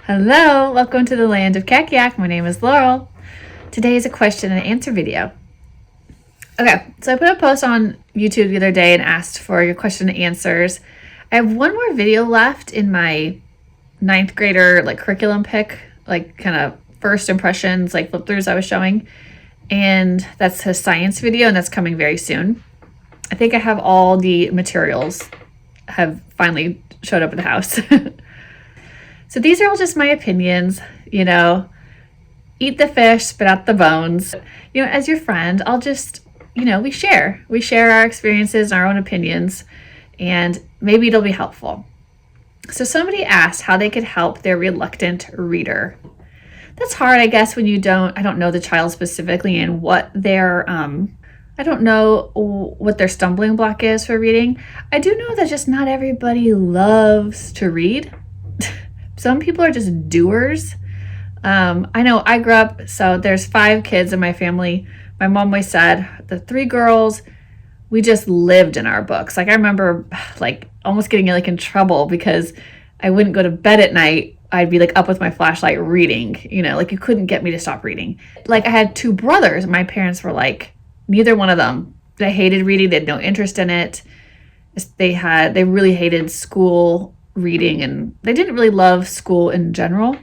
Hello, welcome to the land of Kakiak. My name is Laurel. Today is a question and answer video. Okay, so I put a post on YouTube the other day and asked for your question and answers. I have one more video left in my ninth grader curriculum pick, kind of first impressions, flip throughs I was showing. And that's his science video, and that's coming very soon. I think I have all the materials have finally showed up at the house. So these are all just my opinions, eat the fish, spit out the bones. As your friend, I'll just, we share our experiences and our own opinions, and maybe it'll be helpful. So somebody asked how they could help their reluctant reader. That's hard, I guess, when I don't know the child specifically and what their, I don't know what their stumbling block is for reading. I do know that just not everybody loves to read. Some people are just doers. I know I grew up, so there's 5 kids in my family. My mom always said, the 3 girls, we just lived in our books. I remember almost getting in trouble because I wouldn't go to bed at night. I'd be up with my flashlight reading, you couldn't get me to stop reading. I had 2 brothers. My parents were neither one of them. They hated reading. They had no interest in it. They really hated school reading, and they didn't really love school in general.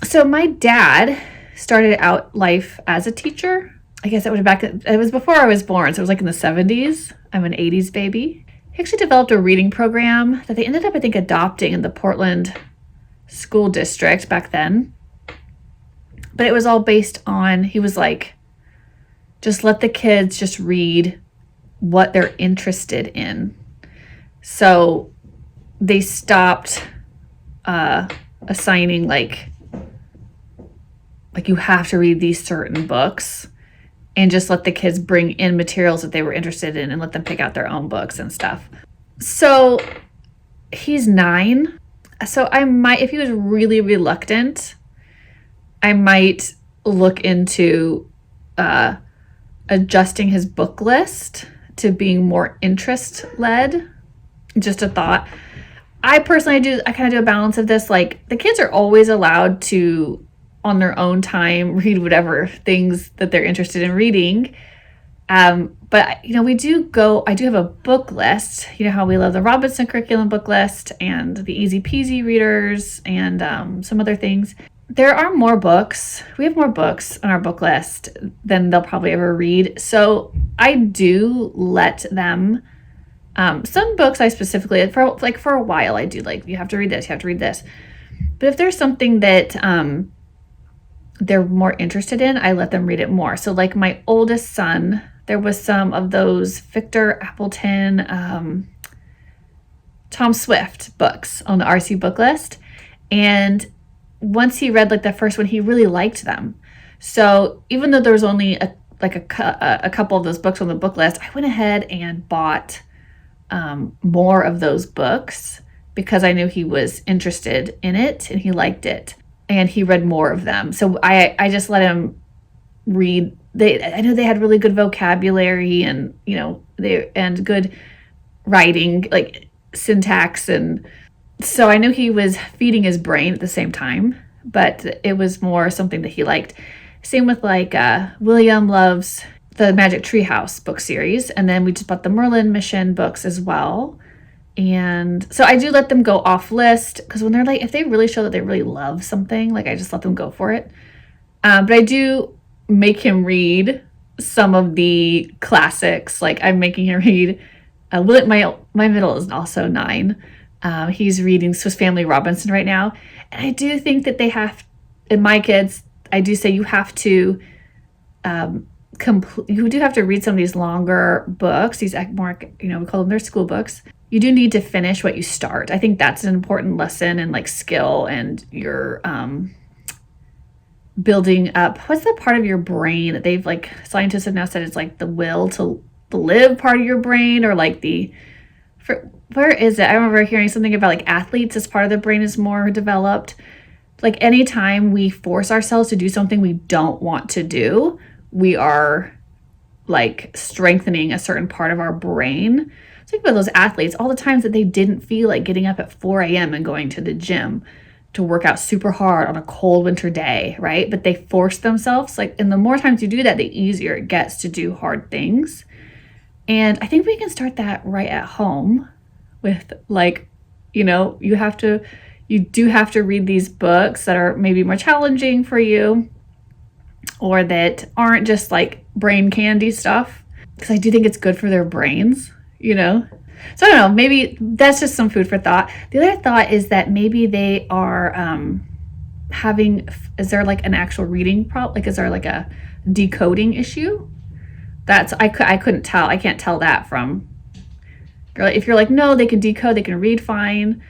So my dad started out life as a teacher. I guess it was before I was born, so it was in the 70s. I'm an 80s baby. He actually developed a reading program that they ended up, I think, adopting in the Portland school district back then. But it was all based on, he was just let the kids just read what they're interested in. So they stopped assigning you have to read these certain books, and just let the kids bring in materials that they were interested in and let them pick out their own books and stuff. So he's 9. So I might, if he was really reluctant, I might look into adjusting his book list to being more interest led. Just a thought. I personally kind of do a balance of this. The kids are always allowed to, on their own time, read whatever things that they're interested in reading. But I do have a book list. You know how we love the Robinson curriculum book list and the Easy Peasy readers and some other things. There are more books. We have more books on our book list than they'll probably ever read. So I do let them. Some books I specifically, for a while, I do you have to read this, you have to read this. But if there's something that they're more interested in, I let them read it more. So my oldest son, there was some of those Victor Appleton, Tom Swift books on the RC book list. And once he read the first one, he really liked them. So even though there was only a couple of those books on the book list, I went ahead and bought more of those books because I knew he was interested in it and he liked it, and he read more of them. So I just let him read. I knew they had really good vocabulary and and good writing, syntax, and so I knew he was feeding his brain at the same time, but it was more something that he liked. Same with William loves the Magic Treehouse book series, and then we just bought the Merlin Mission books as well. And so I do let them go off list, because when they're if they really show that they really love something, I just let them go for it. But I do make him read some of the classics. I'm making him read my middle is also 9. He's reading Swiss Family Robinson right now, and I do think that they have, in my kids, I do say you have to you do have to read some of these longer books, these more, we call them their school books. You do need to finish what you start. I think that's an important lesson and skill, and your building up. What's the part of your brain that they've scientists have now said it's the will to live part of your brain, or where is it? I remember hearing something about athletes, this part of the brain is more developed. Anytime we force ourselves to do something we don't want to do, we are strengthening a certain part of our brain. Think about those athletes, all the times that they didn't feel like getting up at 4 a.m. and going to the gym. to work out super hard on a cold winter day, right? But they force themselves, like, and the more times you do that, the easier it gets to do hard things. And I think we can start that right at home with, like, you do have to read these books that are maybe more challenging for you, or that aren't just like brain candy stuff, because I do think it's good for their brains, So I don't know, maybe that's just some food for thought. The other thought is that maybe they are is there like an actual reading problem? Like, is there like a decoding issue? I couldn't tell. I can't tell that from, if you're like, no, they can decode, they can read fine.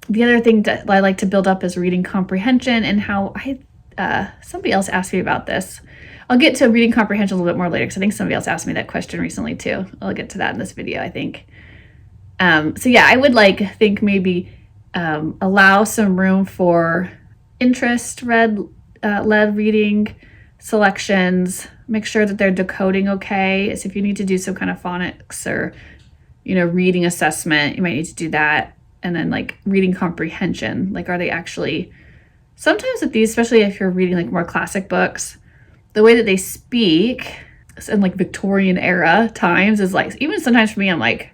The other thing that I like to build up is reading comprehension, and how somebody else asked me about this. I'll get to reading comprehension a little bit more later, because I think somebody else asked me that question recently too. I'll get to that in this video, I think. So yeah, I would think maybe allow some room for interest-led reading selections. Make sure that they're decoding okay. So if you need to do some kind of phonics or reading assessment, you might need to do that. And then reading comprehension, are they actually, sometimes with these, especially if you're reading more classic books, the way that they speak in Victorian era times is even sometimes for me, I'm I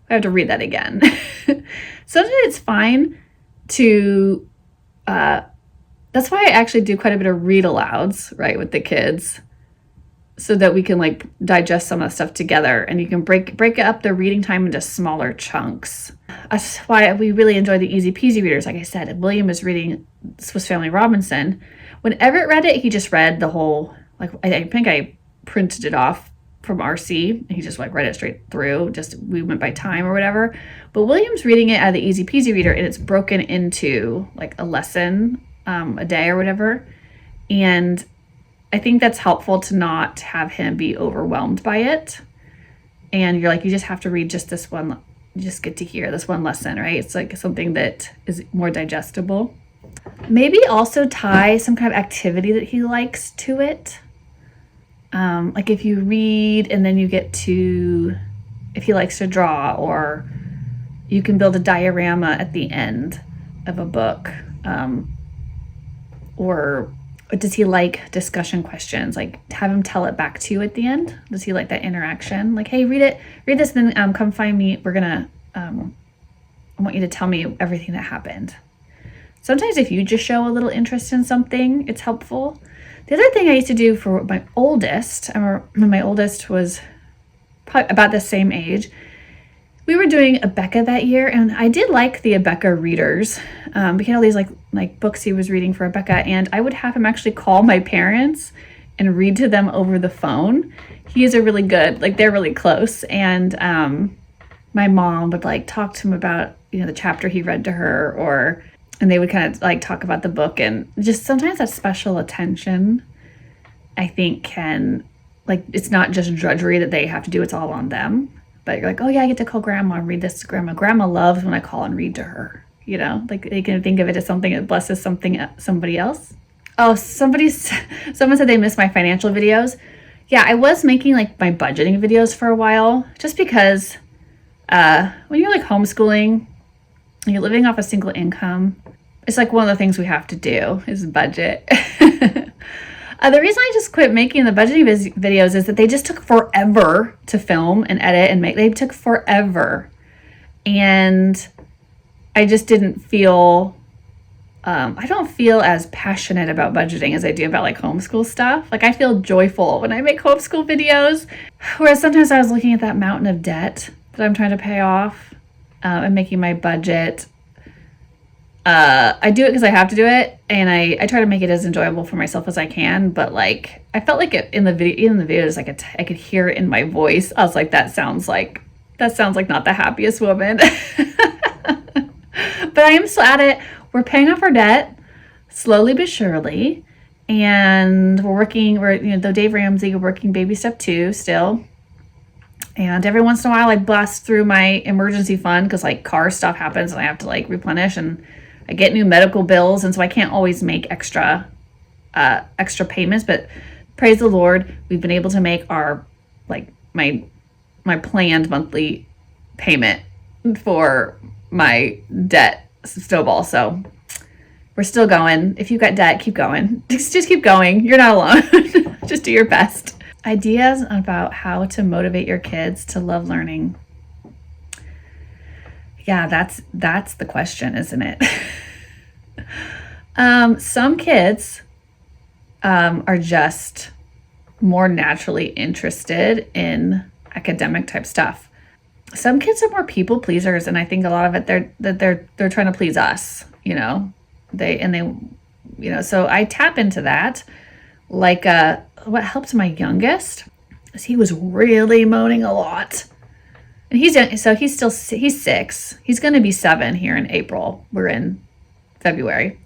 have to read that again. Sometimes it's fine to, that's why I actually do quite a bit of read alouds, right, with the kids, so that we can digest some of the stuff together, and you can break up their reading time into smaller chunks. That's why we really enjoy the easy peasy readers. Like I said, William is reading Swiss Family Robinson. When Everett read it, he just read the whole, I think I printed it off from RC, and he just read it straight through, we went by time or whatever. But William's reading it out of the easy peasy reader, and it's broken into a lesson a day or whatever. And I think that's helpful to not have him be overwhelmed by it. And you're you just have to read just this one, you just get to hear this one lesson, right? It's something that is more digestible. Maybe also tie some kind of activity that he likes to it. If you read and then you get to, if he likes to draw, or you can build a diorama at the end of a book. Or does he like discussion questions? Have him tell it back to you at the end. Does he like that interaction? Hey, read this, and then come find me. We're gonna, I want you to tell me everything that happened. Sometimes if you just show a little interest in something, it's helpful. The other thing I used to do for my oldest, I remember when my oldest was probably about the same age, we were doing Abeka that year, and I did like the Abeka readers. We had all these books he was reading for Abeka, and I would have him actually call my parents and read to them over the phone. He is a really good, they're really close, and my mom would talk to him about the chapter he read to her, and they would kind of talk about the book, and just sometimes that special attention, I think, can it's not just drudgery that they have to do, it's all on them. But you're oh yeah, I get to call grandma and read this to grandma. Grandma loves when I call and read to her, they can think of it as something that blesses somebody else. Oh, someone said they missed my financial videos. Yeah, I was making my budgeting videos for a while, just because when you're homeschooling and you're living off a single income, it's one of the things we have to do is budget. The reason I just quit making the budgeting videos is that they just took forever to film and edit and make. They took forever. And I just didn't feel, I don't feel as passionate about budgeting as I do about homeschool stuff. I feel joyful when I make homeschool videos. Whereas sometimes I was looking at that mountain of debt that I'm trying to pay off and making my budget. I do it because I have to do it, and I try to make it as enjoyable for myself as I can. But I felt it in the video, even in the videos, I could hear it in my voice. I was that sounds like not the happiest woman. But I am still at it. We're paying off our debt slowly but surely, and we're though Dave Ramsey, we're working baby step 2 still. And every once in a while, I blast through my emergency fund because car stuff happens and I have to replenish, and I get new medical bills, and so I can't always make extra payments. But praise the Lord, we've been able to make our my planned monthly payment for my debt snowball. So we're still going. If you've got debt, keep going. Just keep going. You're not alone. Just do your best. Ideas about how to motivate your kids to love learning. Yeah, that's the question, isn't it? Some kids are just more naturally interested in academic type stuff. Some kids are more people pleasers, and I think a lot of it they're trying to please us, so I tap into that. Like what helped my youngest is he was really moaning a lot. And he's 6. He's going to be 7 here in April. We're in February.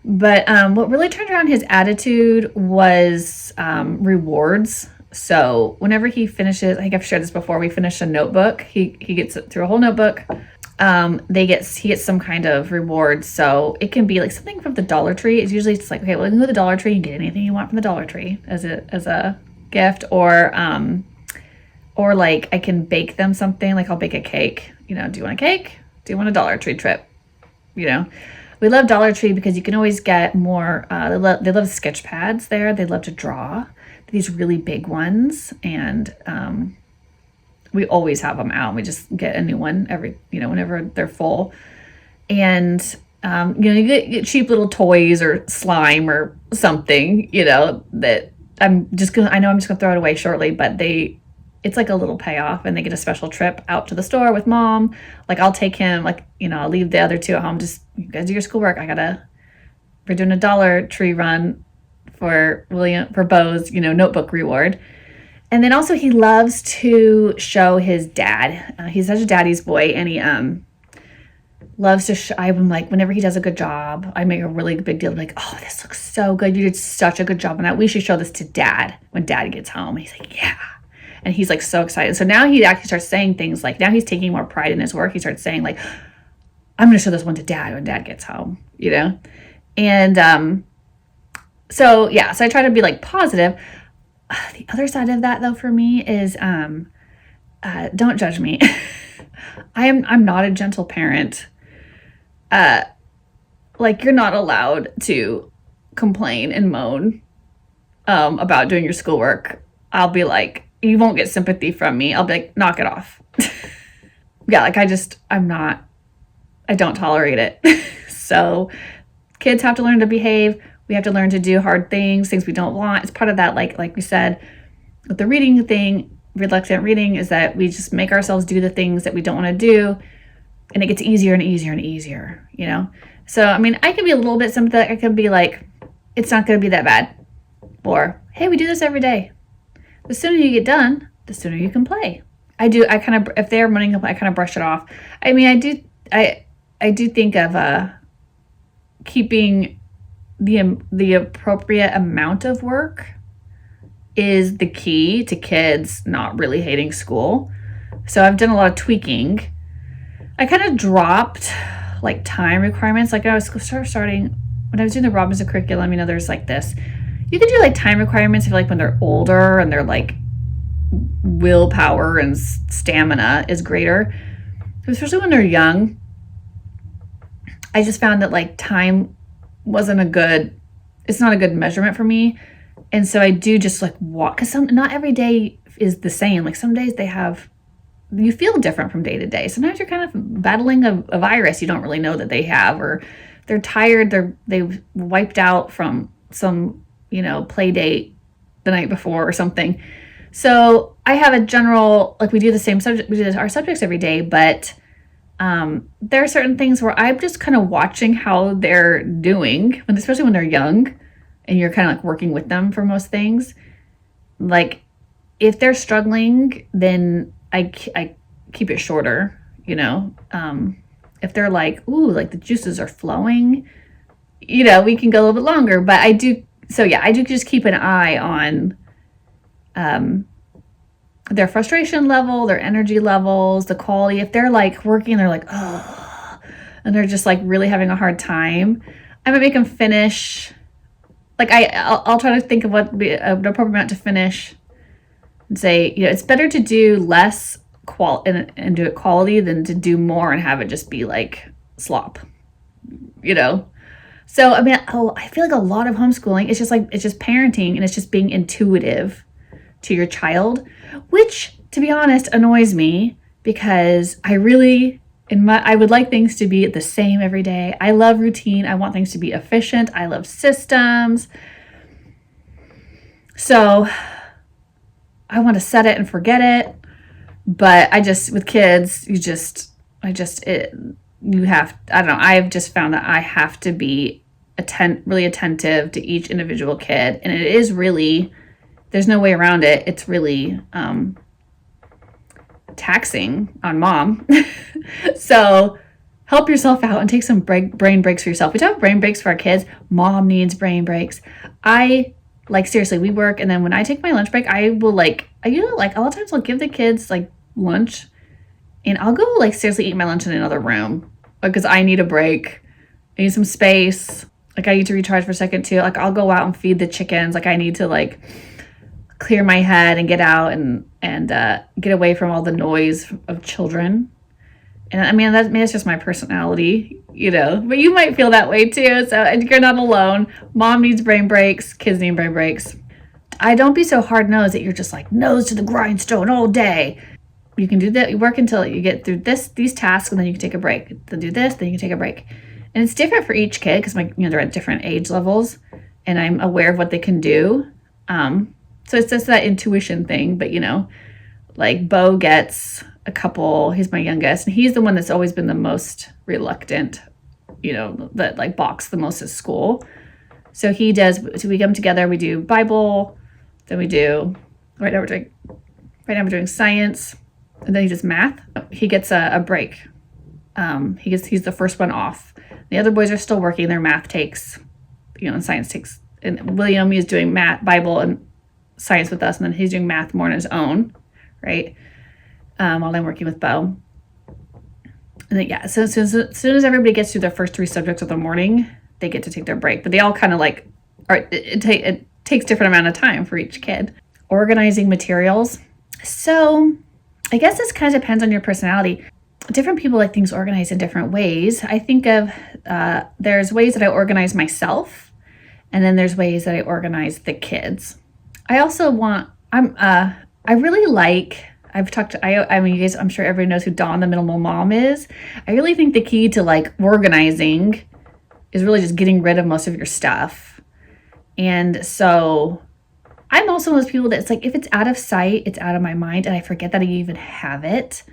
But what really turned around his attitude was rewards. So whenever he finishes, I think I've shared this before, we finish a notebook. He gets through a whole notebook. He gets some kind of reward. So it can be like something from the Dollar Tree. It's usually just like, okay, well, you can go to the Dollar Tree and get anything you want from the Dollar Tree as a gift, or like I can bake them something. Like I'll bake a cake. Do you want a cake? Do you want a Dollar Tree trip? We love Dollar Tree because you can always get more. They love sketch pads there. They love to draw these really big ones, and we always have them out. We just get a new one whenever they're full. And you get cheap little toys or slime or something. That I'm just gonna throw it away shortly, but it's like a little payoff, and they get a special trip out to the store with mom. Like I'll take him, I'll leave the other 2 at home. Just, you guys do your schoolwork. We're doing a Dollar Tree run for Bo's, notebook reward. And then also he loves to show his dad. He's such a daddy's boy, and he loves to I'm like, whenever he does a good job, I make a really big deal. I'm like, oh, this looks so good. You did such a good job on that. We should show this to dad when dad gets home. And he's like, yeah. And he's like so excited. So now he actually starts saying things like, now he's taking more pride in his work. He starts saying like, I'm going to show this one to dad when dad gets home, And so I try to be like positive. The other side of that though for me is don't judge me. I'm not a gentle parent. You're not allowed to complain and moan about doing your schoolwork. I'll be like, you won't get sympathy from me. I'll be like, knock it off. I don't tolerate it. So kids have to learn to behave. We have to learn to do hard things we don't want. It's part of that, like we said, with the reading thing, reluctant reading, is that we just make ourselves do the things that we don't want to do, and it gets easier and easier and easier, So, I can be a little bit sympathetic. I can be like, it's not going to be that bad. Or, hey, we do this every day. The sooner you get done, the sooner you can play. If they're running, I kind of brush it off. I do think of keeping the appropriate amount of work is the key to kids not really hating school. So I've done a lot of tweaking. I kind of dropped time requirements. I was starting when I was doing the Robinson curriculum. There's this. You can do time requirements when they're older and their willpower and stamina is greater. Especially when they're young. I just found that time wasn't it's not a good measurement for me. And so I do just walk, because not every day is the same. Some days you feel different from day to day. Sometimes you're kind of battling a virus you don't really know that they have, or they're tired, they've wiped out from some, play date the night before or something. So I have a general, we do the same subject, we do our subjects every day, but there are certain things where I'm just kind of watching how they're doing, especially when they're young and you're kind of working with them for most things. If they're struggling, then I keep it shorter, if they're the juices are flowing, we can go a little bit longer, but I do just keep an eye on, their frustration level, their energy levels, the quality. If they're working, they're oh, and they're just really having a hard time, I might make them finish. I'll try to think of what would be an appropriate amount to finish and say, it's better to do less and do it quality than to do more and have it just be slop, So, I mean, I feel like a lot of homeschooling is just like, it's just parenting and it's just being intuitive to your child, which, to be honest, annoys me because I would like things to be the same every day. I love routine. I want things to be efficient. I love systems. So I want to set it and forget it. But with kids, I don't know. I've just found that I have to be really attentive to each individual kid. And it is really, there's no way around it. It's really taxing on mom. So help yourself out and take some brain breaks for yourself. We talk brain breaks for our kids. Mom needs brain breaks. Seriously, we work, and then when I take my lunch break, I usually a lot of times I'll give the kids lunch, and I'll go seriously eat my lunch in another room because I need a break. I need some space. I need to recharge for a second too. I'll go out and feed the chickens. I need to clear my head and get out and get away from all the noise of children. And I mean, that's just my personality, but you might feel that way too. So you're not alone. Mom needs brain breaks. Kids need brain breaks. Don't be so hard-nosed that you're just nose to the grindstone all day. You can do that. You work until you get through these tasks, and then you can take a break. Then do this, then you can take a break. And it's different for each kid because they're at different age levels, and I'm aware of what they can do. So it's just that intuition thing. But Bo gets a couple. He's my youngest, and he's the one that's always been the most reluctant. That balks the most at school. So he does. So we come together. We do Bible. Then we do. Right now we're doing science, and then he does math. He gets a break. He's the first one off. The other boys are still working. Their math takes, and science takes. And William is doing math, Bible, and science with us, and then he's doing math more on his own, right? While I'm working with Bo. And then so as soon as everybody gets through their first 3 subjects of the morning, they get to take their break. But they all kind of it takes different amount of time for each kid. Organizing materials. So I guess this kind of depends on your personality. Different people like things organized in different ways. I think of there's ways that I organize myself, and then there's ways that I organize the kids. I also I really like. I mean, you guys, I'm sure everybody knows who Dawn, the minimal mom, is. I really think the key to organizing is really just getting rid of most of your stuff. And so I'm also one of those people that's if it's out of sight, it's out of my mind, and I forget that I even have it.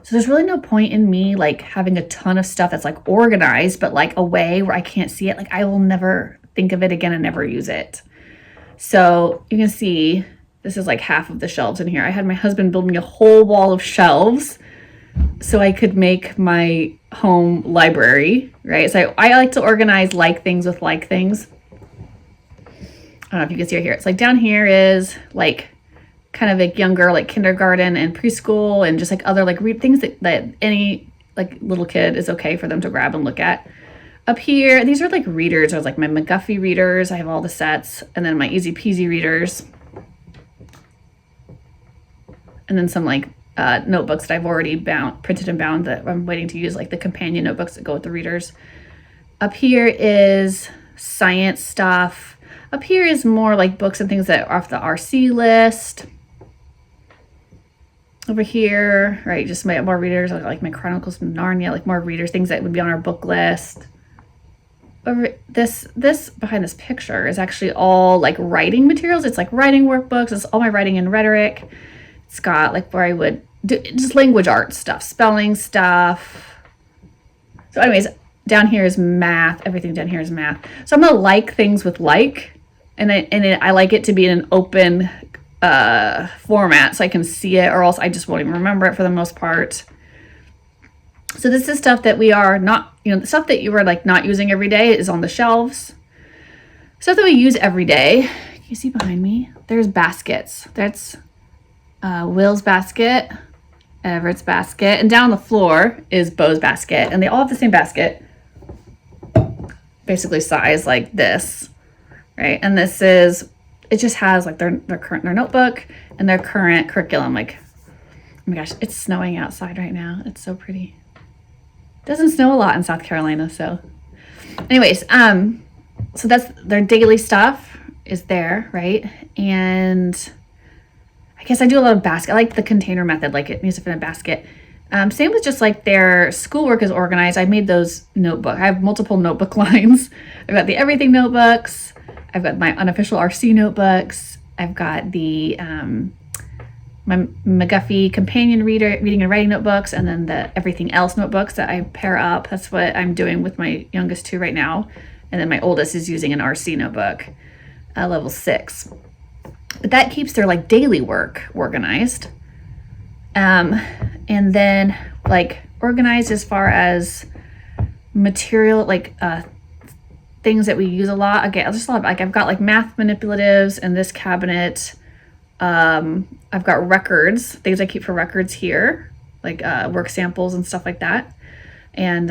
So there's really no point in me having a ton of stuff that's organized, but away where I can't see it. I will never think of it again and never use it. So you can see this is half of the shelves in here. I had my husband build me a whole wall of shelves so I could make my home library, right? So I like to organize things with things. I don't know if you can see it here. It's down here is kind of younger, kindergarten and preschool, and just other read things that any little kid is okay for them to grab and look at. Up here, these are readers. There's my McGuffey readers. I have all the sets, and then my Easy Peasy readers. And then some notebooks that I've already printed and bound that I'm waiting to use, the companion notebooks that go with the readers. Up here is science stuff. Up here is more books and things that are off the RC list. Over here, right, just more readers, my Chronicles of Narnia, more readers, things that would be on our book list. Over this behind this picture is actually all writing materials. It's writing workbooks. It's all my writing and rhetoric. It's got where I would do just language arts stuff, spelling stuff. So anyways, down here is math. Everything down here is math. So I'm gonna things with and I like it to be in an open format so I can see it, or else I just won't even remember it for the most part. So this is stuff that we are not, the stuff that you are not using every day is on the shelves. Stuff that we use every day. Can you see behind me? There's baskets. That's Will's basket, Everett's basket, and down the floor is Bo's basket, and they all have the same basket, basically size this, right? And this is, it just has their notebook and their current curriculum. Oh my gosh, it's snowing outside right now. It's so pretty. It doesn't snow a lot in South Carolina, so anyways, so that's their daily stuff is there, right? And I guess I do a lot of basket. I like the container method, like it needs to fit in a basket. Same with just like their schoolwork is organized. I made those notebook. I have multiple notebook lines. I've got the everything notebooks. I've got my unofficial RC notebooks. I've got the my McGuffey companion reading and writing notebooks, and then the everything else notebooks that I pair up. That's what I'm doing with my youngest two right now. And then my oldest is using an RC notebook, level 6. But that keeps their like daily work organized. And then like organized as far as material, like things that we use a lot. Okay, just a lot. Like I've got like math manipulatives in this cabinet. I've got records, things I keep for records here, like work samples and stuff like that. And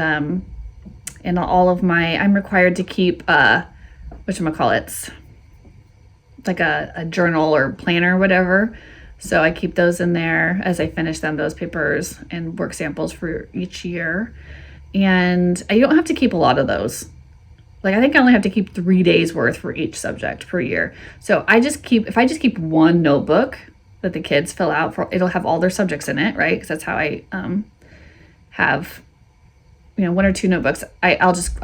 all of my, I'm required to keep whatchamacallits, like a journal or planner or whatever. So I keep those in there as I finish them, those papers and work samples for each year. And I don't have to keep a lot of those. Like I think I only have to keep 3 days worth for each subject per year. So if I just keep one notebook that the kids fill out for, it'll have all their subjects in it, right? Because that's how I have, 1 or 2 notebooks. I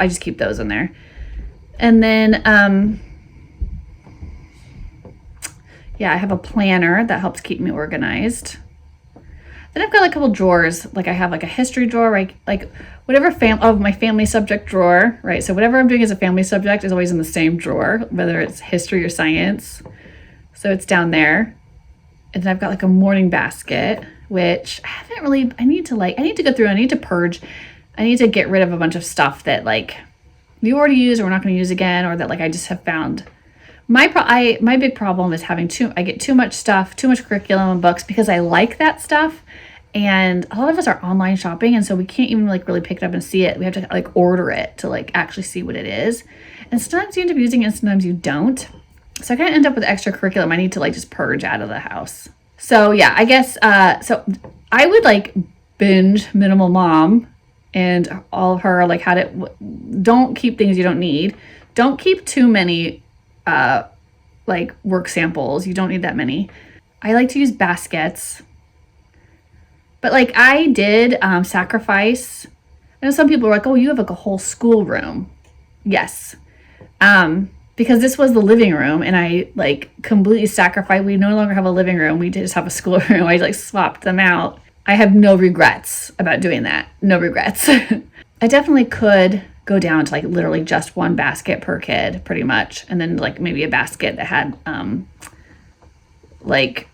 just keep those in there. And then I have a planner that helps keep me organized. Then I've got like a couple drawers. Like I have like a history drawer, right? Like whatever my family subject drawer, right? So whatever I'm doing as a family subject is always in the same drawer, whether it's history or science. So it's down there. And then I've got like a morning basket, which I need to go through, I need to purge. I need to get rid of a bunch of stuff that like we already use or we're not going to use again, or that like I just have found. My big problem is I get too much stuff, too much curriculum and books because I like that stuff. And a lot of us are online shopping, and so we can't even like really pick it up and see it. We have to like order it to like actually see what it is. And sometimes you end up using it and sometimes you don't. So I kind of end up with extra curriculum I need to like just purge out of the house. So yeah, I guess, so I would like binge Minimal Mom and all of her, like don't keep things you don't need. Don't keep too many like work samples. You don't need that many. I like to use baskets, but like I did sacrifice. I know some people are like, oh, you have like a whole school room. Yes. Because this was the living room and I like completely sacrificed. We no longer have a living room. We just have a school room. I like swapped them out. I have no regrets about doing that. No regrets. I definitely could go down to like literally just one basket per kid pretty much. And then like maybe a basket that had like,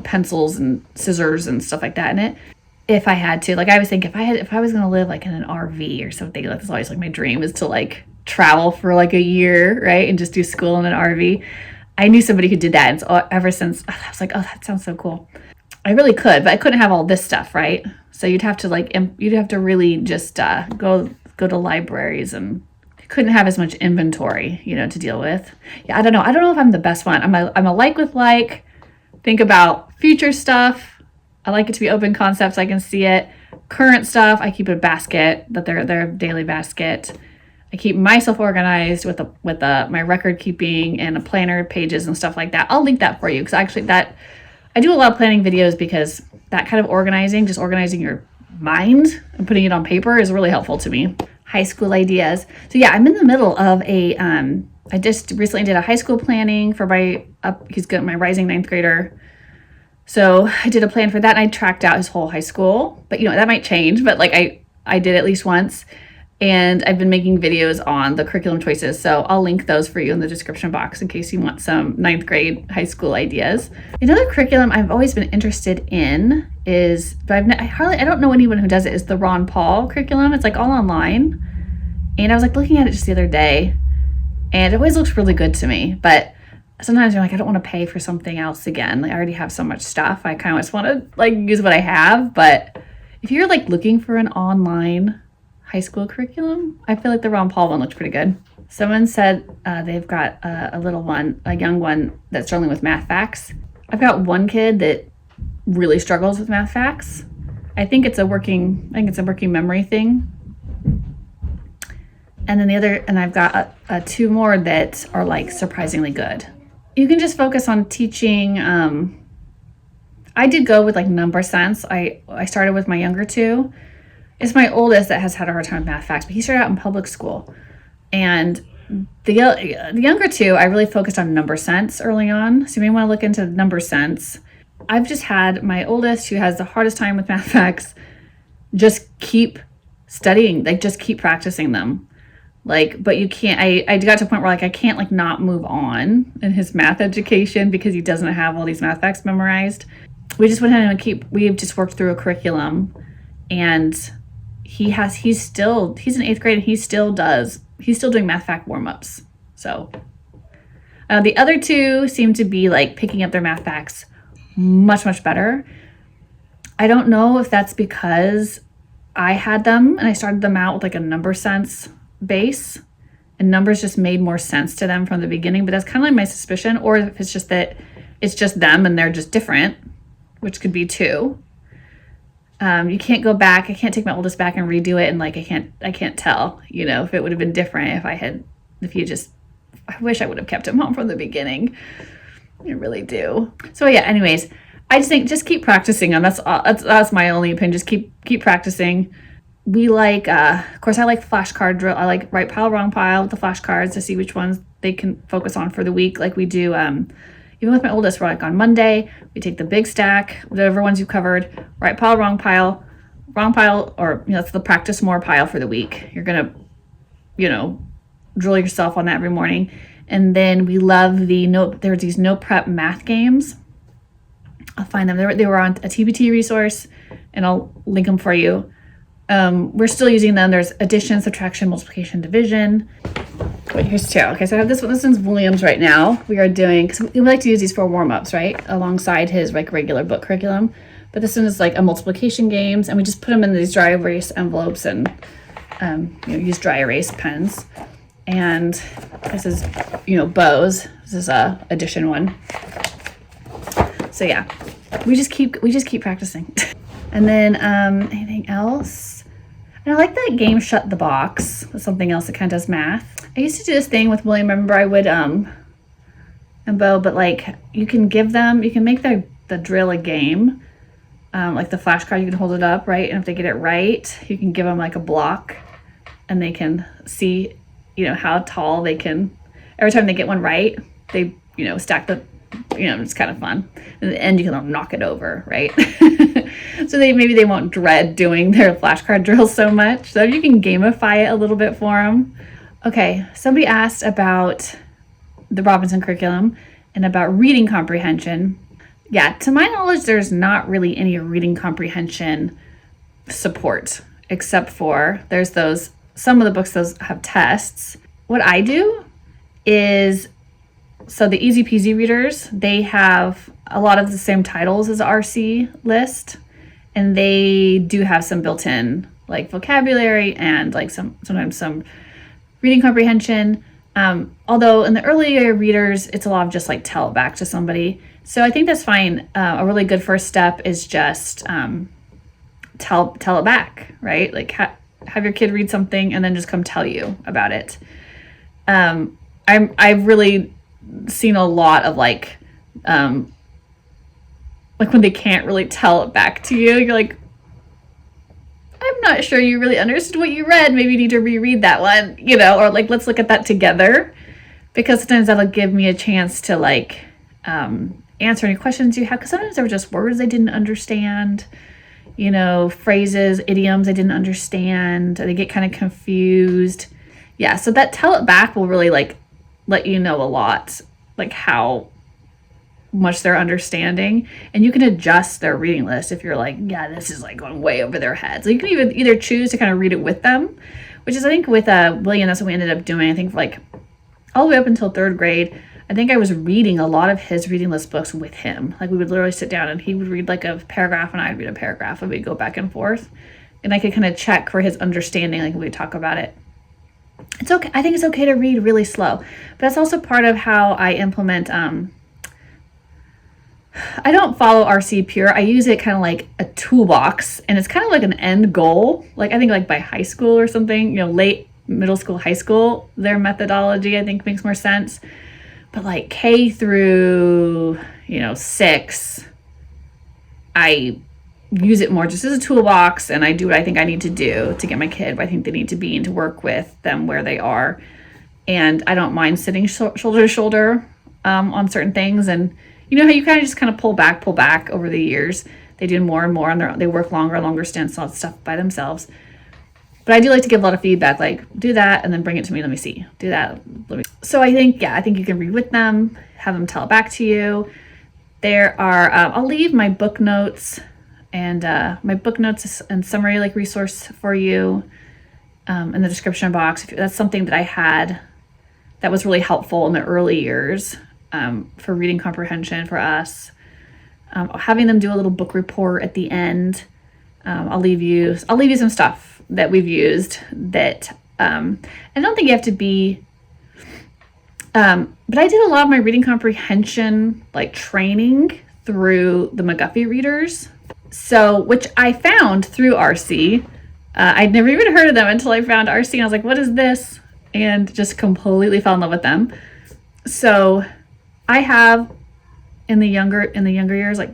pencils and scissors and stuff like that in it. If I had to, like I was thinking if I was going to live like in an RV or something, like that's always like my dream is to like travel for like a year, right? And just do school in an RV. I knew somebody who did that. And so ever since I was like, oh, that sounds so cool. I really could, but I couldn't have all this stuff, right? So you'd have to really just go to libraries, and couldn't have as much inventory, to deal with. Yeah, I don't know if I'm the best one. I'm a like with like, think about future stuff. I like it to be open concepts. I can see it. Current stuff, I keep in a basket, that their daily basket. I keep myself organized with my record keeping and a planner pages and stuff like that. I'll link that for you because actually I do a lot of planning videos because that kind of just organizing your mind and putting it on paper is really helpful to me. High school ideas. So yeah, I'm in the middle of I just recently did a high school planning for he's got my rising 9th grader. So I did a plan for that and I tracked out his whole high school, but that might change, but like I did at least once. And I've been making videos on the curriculum choices. So I'll link those for you in the description box in case you want some 9th grade high school ideas. Another curriculum I've always been interested in but I don't know anyone who does it, is the Ron Paul curriculum. It's like all online. And I was like looking at it just the other day and it always looks really good to me. But sometimes you're like, I don't want to pay for something else again. Like I already have so much stuff. I kind of just want to like use what I have. But if you're like looking for an online high school curriculum, I feel like the Ron Paul one looks pretty good. Someone said they've got a young one that's struggling with math facts. I've got one kid that really struggles with math facts. I think it's a working memory thing. And then I've got two more that are like surprisingly good. You can just focus on teaching. I did go with like number sense. I started with my younger two. It's my oldest that has had a hard time with math facts, but he started out in public school. And the younger two, I really focused on number sense early on. So you may want to look into number sense. I've just had my oldest, who has the hardest time with math facts, just keep studying, like just keep practicing them. Like, but you can't, I got to a point where like I can't like not move on in his math education because he doesn't have all these math facts memorized. We just went ahead and we've just worked through a curriculum, and he's in 8th grade, and he's still doing math fact warm-ups. So the other two seem to be like picking up their math facts much, much better. I don't know if that's because I had them and I started them out with like a number sense base, and numbers just made more sense to them from the beginning, but that's kind of like my suspicion. Or if it's just that it's just them and they're just different, which could be too. You can't go back. I can't take my oldest back and redo it. And like, I can't tell, if it would have been different I wish I would have kept him home from the beginning. I really do. So yeah, anyways, I just think just keep practicing them. That's my only opinion. Just keep practicing. We like, of course, I like flashcard drill. I like right pile, wrong pile with the flashcards to see which ones they can focus on for the week. Like we do, even with my oldest, we're like on Monday, we take the big stack, whatever ones you covered, right pile, or, that's the practice more pile for the week. You're going to, drill yourself on that every morning. And then we love there's these no prep math games. I'll find them. They were on a TBT resource, and I'll link them for you. We're still using them. There's addition, subtraction, multiplication, division. Wait, here's two. Okay, so I have this one. This one's Williams right now. We are doing, because we like to use these for warm-ups, right? Alongside his like regular book curriculum. But this one is like a multiplication games, and we just put them in these dry erase envelopes and use dry erase pens. And this is, bows. This is a addition one. So yeah, we just keep practicing. And then anything else? And I like that game Shut the Box. That's something else that kind of does math. I used to do this thing with William. Remember, I would and Bo, but like you can make the drill a game. Like the flashcard, you can hold it up, right? And if they get it right, you can give them like a block, and they can see, how tall they can. Every time they get one right, they stack the. It's kind of fun. In the end, you can knock it over, right? So maybe they won't dread doing their flashcard drills so much. So you can gamify it a little bit for them. Okay, somebody asked about the Robinson curriculum and about reading comprehension. Yeah, to my knowledge, there's not really any reading comprehension support, except for there's some of the books those have tests. What I do is, so the Easy Peasy readers, they have a lot of the same titles as RC list, and they do have some built-in like vocabulary and like sometimes some reading comprehension. Although in the earlier readers, it's a lot of just like tell it back to somebody. So I think that's fine. A really good first step is just tell it back, right? Like have your kid read something and then just come tell you about it. I've really seen a lot of like when they can't really tell it back to you, you're like, I'm not sure you really understood what you read. Maybe you need to reread that one, or like, let's look at that together, because sometimes that'll give me a chance to like answer any questions you have. Because sometimes there were just words I didn't understand, phrases, idioms I didn't understand. They get kind of confused. Yeah, so that tell it back will really like let you know a lot, like how much they're understanding, and you can adjust their reading list if you're like, yeah, this is like going way over their heads. So you can either choose to kind of read it with them, which is I think with William, that's what we ended up doing. I think like all the way up until 3rd grade, I think I was reading a lot of his reading list books with him. Like we would literally sit down and he would read like a paragraph and I'd read a paragraph, and we'd go back and forth, and I could kind of check for his understanding, like we talk about it. It's okay. I think it's okay to read really slow, but that's also part of how I implement. I don't follow RC Pure. I use it kind of like a toolbox, and it's kind of like an end goal. Like I think like by high school or something, late middle school, high school, their methodology I think makes more sense. But like K through, 6, I use it more just as a toolbox, and I do what I think I need to do to get my kid where I think they need to be and to work with them where they are. And I don't mind sitting shoulder to shoulder on certain things. And you know how you kind of pull back over the years. They do more and more on they work longer stints, all that stuff by themselves. But I do like to give a lot of feedback, like do that and then bring it to me. Let me see. Do that. So I think you can read with them, have them tell it back to you. There are, I'll leave my book notes and summary like resource for you in the description box. If that's something that I had that was really helpful in the early years for reading comprehension for us. Having them do a little book report at the end. I'll leave you some stuff that we've used that I don't think you have to be but I did a lot of my reading comprehension like training through the McGuffey readers, so which I found through RC. I'd never even heard of them until I found RC, and I was like, what is this? And just completely fell in love with them. So I have in the younger years, like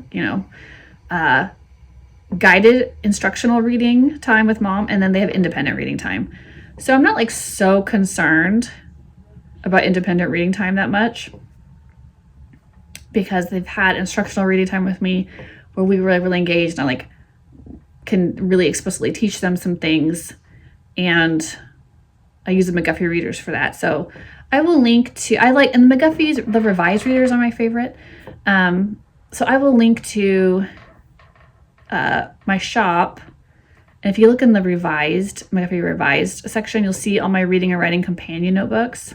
guided instructional reading time with mom, and then they have independent reading time. So I'm not like so concerned about independent reading time that much, because they've had instructional reading time with me where we were really engaged, and I like can really explicitly teach them some things, and I use the McGuffey readers for that. So I will link to, and the McGuffey's, the revised readers are my favorite. So I will link to my shop, and if you look in the McGuffey revised section, you'll see all my reading and writing companion notebooks.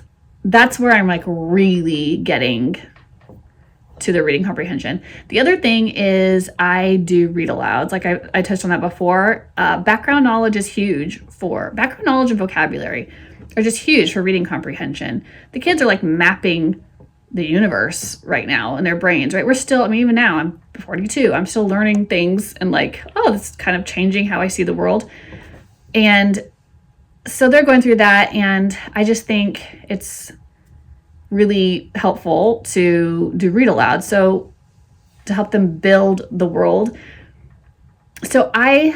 That's where I'm like really getting to the reading comprehension. The other thing is I do read alouds. Like I touched on that before. Background knowledge and vocabulary are just huge for reading comprehension. The kids are like mapping the universe right now in their brains, right? We're still, even now I'm 42, I'm still learning things and like, oh, this is kind of changing how I see the world. And so they're going through that, and I just think it's really helpful to do read aloud, so to help them build the world. So and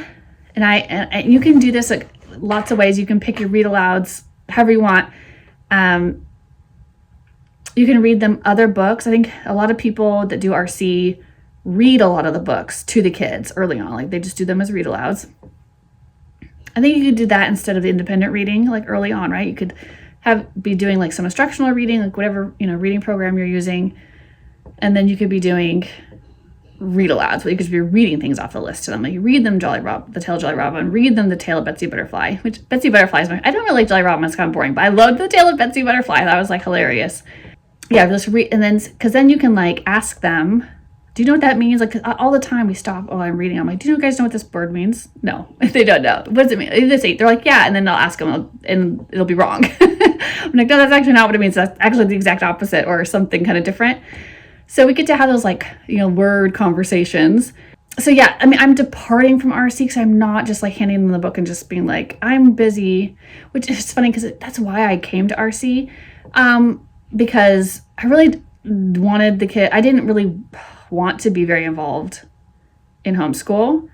you can do this like lots of ways. You can pick your read alouds however you want. You can read them other books. I think a lot of people that do RC read a lot of the books to the kids early on. Like they just do them as read alouds. I think you could do that instead of the independent reading, like early on, right? You could be doing like some instructional reading, like whatever, reading program you're using. And then you could be doing read alouds, where you could be reading things off the list to them. Like you read them The Tale of Jolly Robin, read them The Tale of Betsy Butterfly, which Betsy Butterfly I don't really like Jolly Robin, it's kind of boring, but I loved The Tale of Betsy Butterfly. That was like hilarious. Yeah, just read, and then, because then you can like ask them, do you know what that means? Like all the time we stop, I'm reading, I'm like, do you guys know what this word means? No, they don't know. What does it mean? They're like, yeah, and then I'll ask them and it'll be wrong. I'm like, no, that's actually not what it means. That's actually the exact opposite or something kind of different. So we get to have those like, word conversations. So yeah, I'm departing from RC because I'm not just like handing them the book and just being like, I'm busy, which is funny because that's why I came to RC. Because I really wanted the kid, I didn't really want to be very involved in homeschool.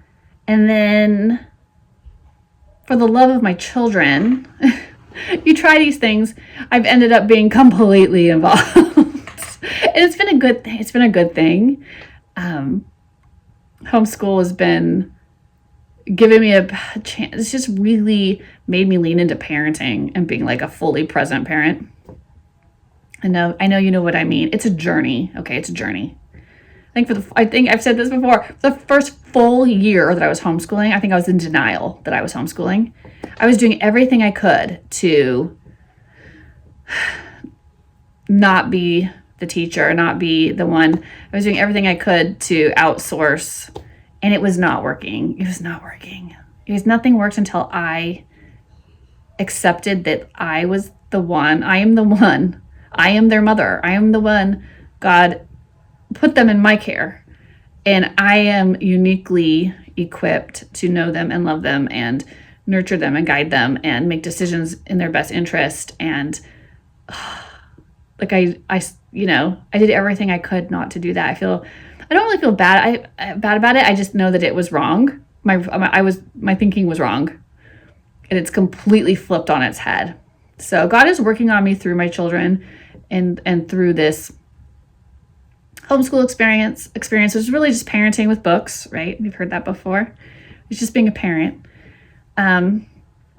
And then for the love of my children, you try these things, I've ended up being completely involved. And it's been a good thing. It's been a good thing. Homeschool has been giving me a chance. It's just really made me lean into parenting and being like a fully present parent. I know you know what I mean. It's a journey. Okay, it's a journey. I think I've said this before. The first full year that I was homeschooling, I think I was in denial that I was homeschooling. I was doing everything I could to not be the teacher, not be the one. I was doing everything I could to outsource, and it was not working. It was not working. Nothing worked until I accepted that I was the one. I am the one. I am their mother. I am the one God put them in my care. And I am uniquely equipped to know them and love them and nurture them and guide them and make decisions in their best interest. And like I did everything I could not to do that. I don't really feel bad about it. I just know that it was wrong. My thinking was wrong, and it's completely flipped on its head. So God is working on me through my children and through this homeschool experience, which is really just parenting with books, right? You've heard that before. It's just being a parent. And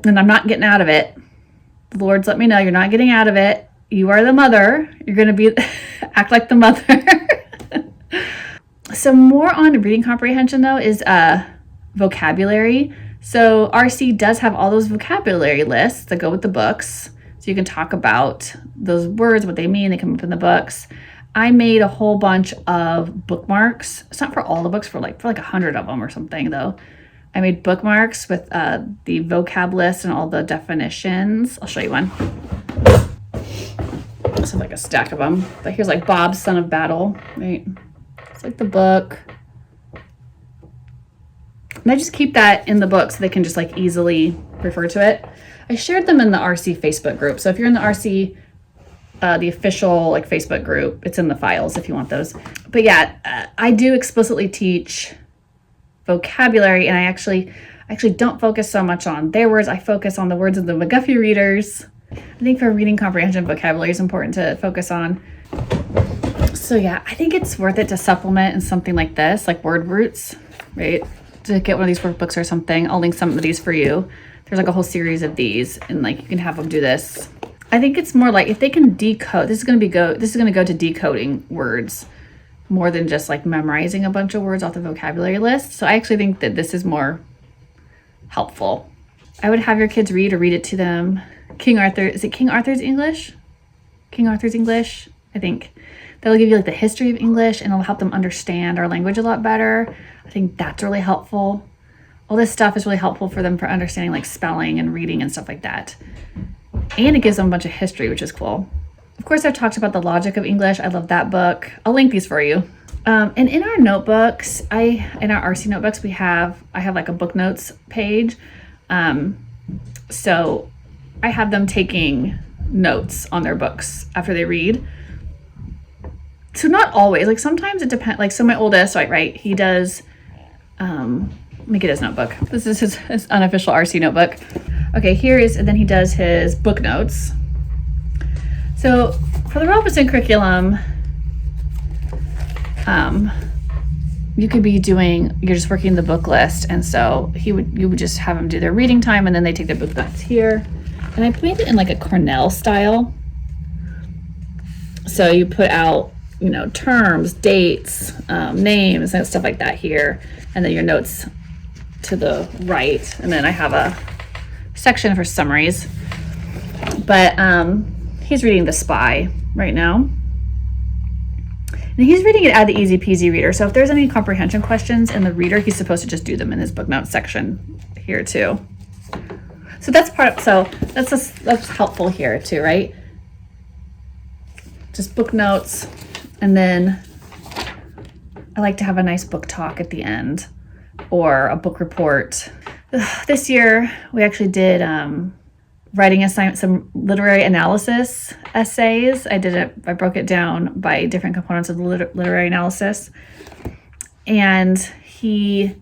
I'm not getting out of it. The Lord's let me know you're not getting out of it. You are the mother. You're going to act like the mother. So more on reading comprehension though is vocabulary. So RC does have all those vocabulary lists that go with the books. So you can talk about those words, what they mean, they come up in the books. I made a whole bunch of bookmarks. It's not for all the books, for like 100 of them or something though. I made bookmarks with the vocab list and all the definitions. I'll show you one. So like a stack of them. But here's like Bob's Son of Battle, right? It's like the book. And I just keep that in the book so they can just like easily refer to it. I shared them in the RC Facebook group. So if you're in the RC, the official like Facebook group, it's in the files if you want those. But yeah, I do explicitly teach vocabulary, and I actually don't focus so much on their words. I focus on the words of the McGuffey readers. I think for reading comprehension, vocabulary is important to focus on. So yeah, I think it's worth it to supplement in something like this, like word roots, right? To get one of these workbooks or something. I'll link some of these for you. There's like a whole series of these, and like you can have them do this. I think it's more like if they can decode, this is going to go to decoding words more than just like memorizing a bunch of words off the vocabulary list. So I actually think that this is more helpful. I would have your kids read it to them. King Arthur, is it King Arthur's English? King Arthur's English, I think. That'll give you like the history of English, and it'll help them understand our language a lot better. I think that's really helpful. All this stuff is really helpful for them for understanding like spelling and reading and stuff like that. And it gives them a bunch of history, which is cool. Of course, I've talked about The Logic of English. I love that book. I'll link these for you. And in our notebooks, in our RC notebooks, I have like a book notes page. So I have them taking notes on their books after they read. So not always, like sometimes it depends. Like, so my oldest, right, he does, let me get his notebook. This is his unofficial RC notebook. Okay, and then he does his book notes. So for the Robertson curriculum, you could be you're just working the book list. And so you would just have them do their reading time, and then they take their book notes here. And I made it in like a Cornell style. So you put out, terms, dates, names, and stuff like that here. And then your notes to the right. And then I have a section for summaries. But he's reading The Spy right now. And he's reading it out of the Easy Peasy Reader. So if there's any comprehension questions in the reader, he's supposed to just do them in his book notes section here too. So that's that's helpful here too, right? Just book notes. And then I like to have a nice book talk at the end, or a book report. This year we actually did writing assignment, some literary analysis essays. I broke it down by different components of the literary analysis. And we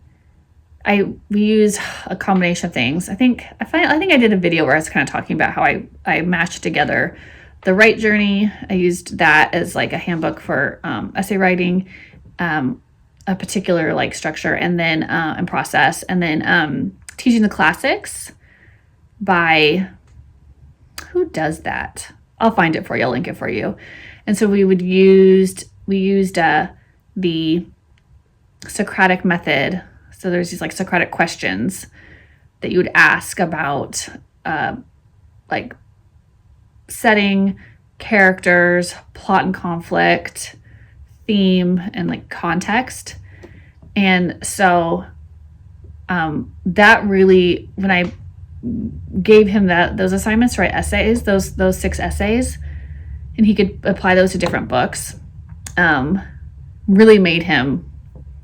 used a combination of things. I think I did a video where I was kind of talking about how I mashed together the Write Journey. I used that as like a handbook for essay writing, a particular like structure, and then and process, and then teaching the classics by, who does that? I'll find it for you. I'll link it for you. And so we used the Socratic method. So there's these like Socratic questions that you would ask about like setting, characters, plot and conflict, theme, and like context. And so that really, when I gave him those assignments to write essays, those 6 essays, and he could apply those to different books, really made him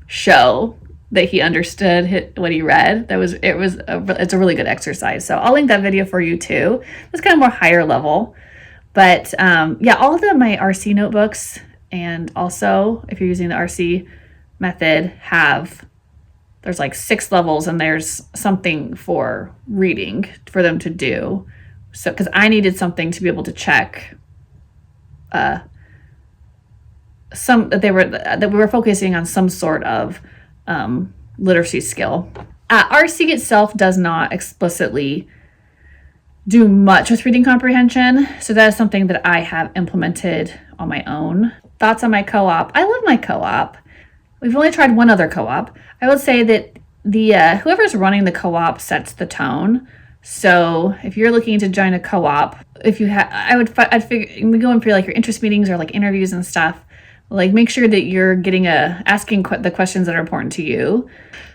show that he understood what he read. It's a really good exercise. So I'll link that video for you too. It's kind of more higher level. But yeah, all of my RC notebooks, and also if you're using the RC method, there's like 6 levels, and there's something for reading for them to do. So because I needed something to be able to check that we were focusing on some sort of literacy skill. RC itself does not explicitly do much with reading comprehension, so that is something that I have implemented on my own. Thoughts on my co-op? I love my co-op. We've only tried one other co-op. I would say that the whoever's running the co-op sets the tone. So if you're looking to join a co-op, I'd figure we go in for like your interest meetings or like interviews and stuff. Like make sure that you're asking the questions that are important to you.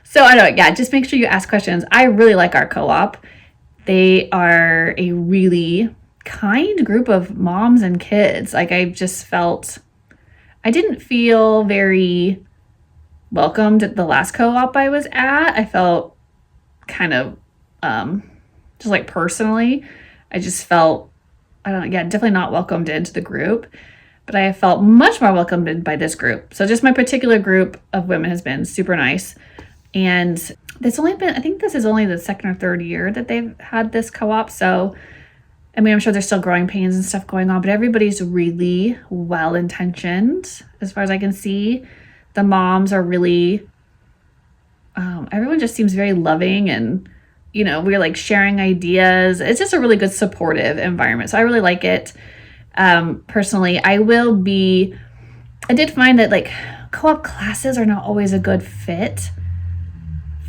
So I don't know, yeah, just make sure you ask questions. I really like our co-op. They are a really kind group of moms and kids. Like I didn't feel very welcomed at the last co-op I was at. I felt kind of just like personally, I just felt, definitely not welcomed into the group. But I felt much more welcomed by this group. So just my particular group of women has been super nice. And I think this is only the 2nd or 3rd year that they've had this co-op. So, I mean, I'm sure there's still growing pains and stuff going on, but everybody's really well-intentioned as far as I can see. The moms are really, everyone just seems very loving, and, we're like sharing ideas. It's just a really good supportive environment. So I really like it. Personally, I did find that like co-op classes are not always a good fit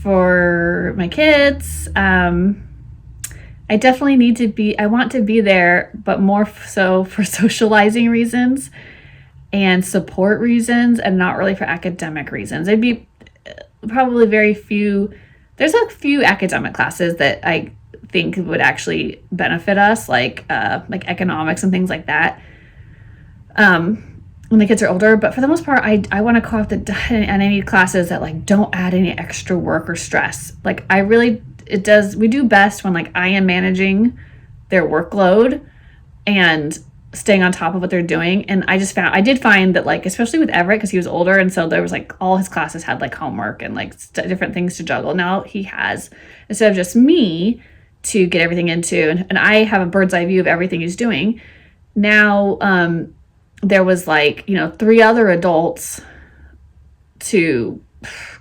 for my kids. I definitely I want to be there, but more so for socializing reasons and support reasons, and not really for academic reasons. There's a few academic classes that I think would actually benefit us, like economics and things like that, when the kids are older. But for the most part, I want to call out and any classes that like don't add any extra work or stress. Like we do best when like I am managing their workload and staying on top of what they're doing. And I did find that, like, especially with Everett, because he was older, and so there was like all his classes had like homework and like different things to juggle. Now he has, instead of just me to get everything into, and I have a bird's eye view of everything he's doing. Now there was like 3 other adults to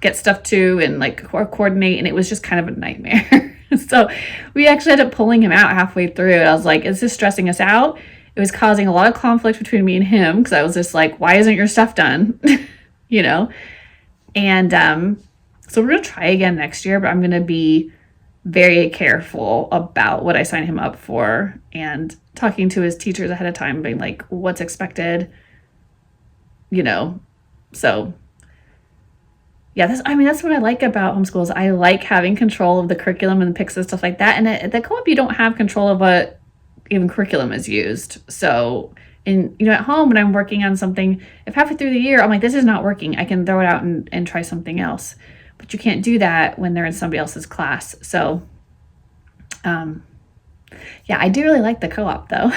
get stuff to and like coordinate, and it was just kind of a nightmare. So we actually ended up pulling him out halfway through, and I was like, is this stressing us out? It was causing a lot of conflict between me and him, because I was just like, why isn't your stuff done? And so we're gonna try again next year, but I'm gonna be very careful about what I sign him up for, and talking to his teachers ahead of time, being like, what's expected, so yeah, that's what I like about homeschools. I like having control of the curriculum and the picks and stuff like that. And at the co-op, you don't have control of what even curriculum is used. So at home, when I'm working on something, if halfway through the year I'm like, this is not working, I can throw it out and try something else. But you can't do that when they're in somebody else's class. So yeah, I do really like the co-op though.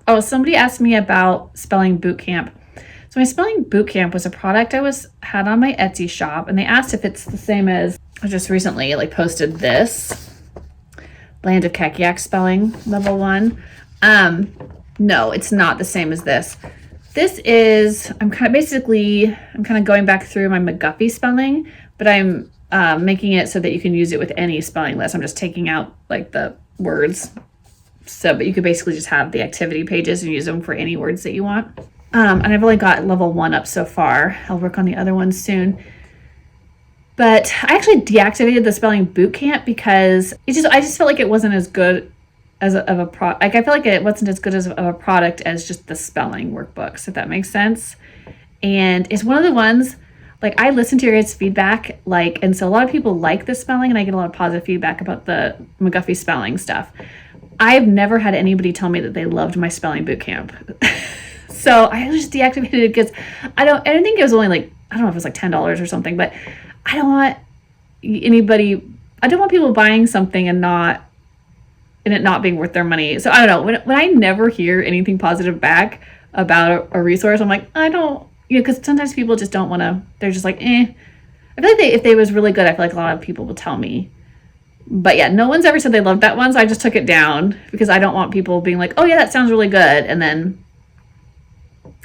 Oh, somebody asked me about spelling boot camp. So my spelling boot camp was a product I had on my Etsy shop, and they asked if it's the same as, I just recently posted this Land of Kekiak spelling level 1. No, it's not the same as this. This is, I'm kind of going back through my McGuffey spelling, but I'm making it so that you can use it with any spelling list. I'm just taking out like the words. So, but you could basically just have the activity pages and use them for any words that you want. And I've only got level 1 up so far. I'll work on the other ones soon. But I actually deactivated the spelling boot camp because I just felt like it wasn't as good of a product. Like, I feel like it wasn't as good of a product as just the spelling workbooks, if that makes sense. And it's one of the ones, like, I listen to your guys' feedback, and so a lot of people like the spelling, and I get a lot of positive feedback about the McGuffey spelling stuff. I've never had anybody tell me that they loved my spelling boot camp. So I just deactivated it because I don't think it was only like I don't know if it was like $10 or something, but I don't want people buying something and it not being worth their money. So I don't know, when I never hear anything positive back about a resource, I'm like, I don't, because sometimes people just don't want to, they're just like, eh. I feel like if they was really good, I feel like a lot of people will tell me. But yeah, no one's ever said they loved that one, so I just took it down because I don't want people being like, oh yeah, that sounds really good, and then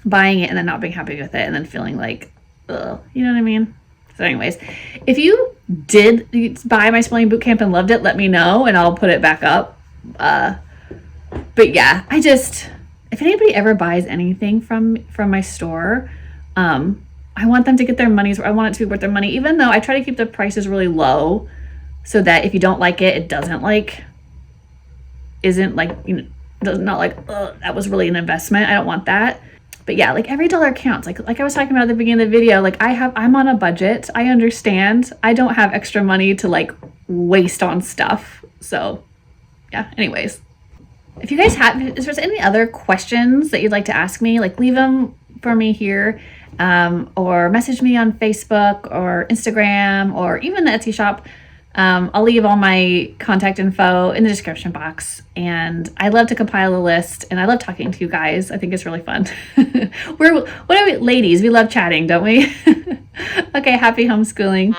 buying it and then not being happy with it and then feeling like, ugh, you know what I mean? So anyways, if you did buy my spelling boot camp and loved it, let me know and I'll put it back up. But yeah, if anybody ever buys anything from my store, I want them to get their money's worth. I want it to be worth their money, even though I try to keep the prices really low so that if you don't like it, it doesn't isn't like, not like, that was really an investment. I don't want that. But yeah, like every dollar counts. Like I was talking about at the beginning of the video, like I'm on a budget. I understand. I don't have extra money to like waste on stuff. So yeah, anyways. If you guys if there's any other questions that you'd like to ask me, like leave them for me here, or message me on Facebook or Instagram or even the Etsy shop. I'll leave all my contact info in the description box, and I love to compile a list, and I love talking to you guys. I think it's really fun. Ladies, we love chatting, don't we? Okay, happy homeschooling.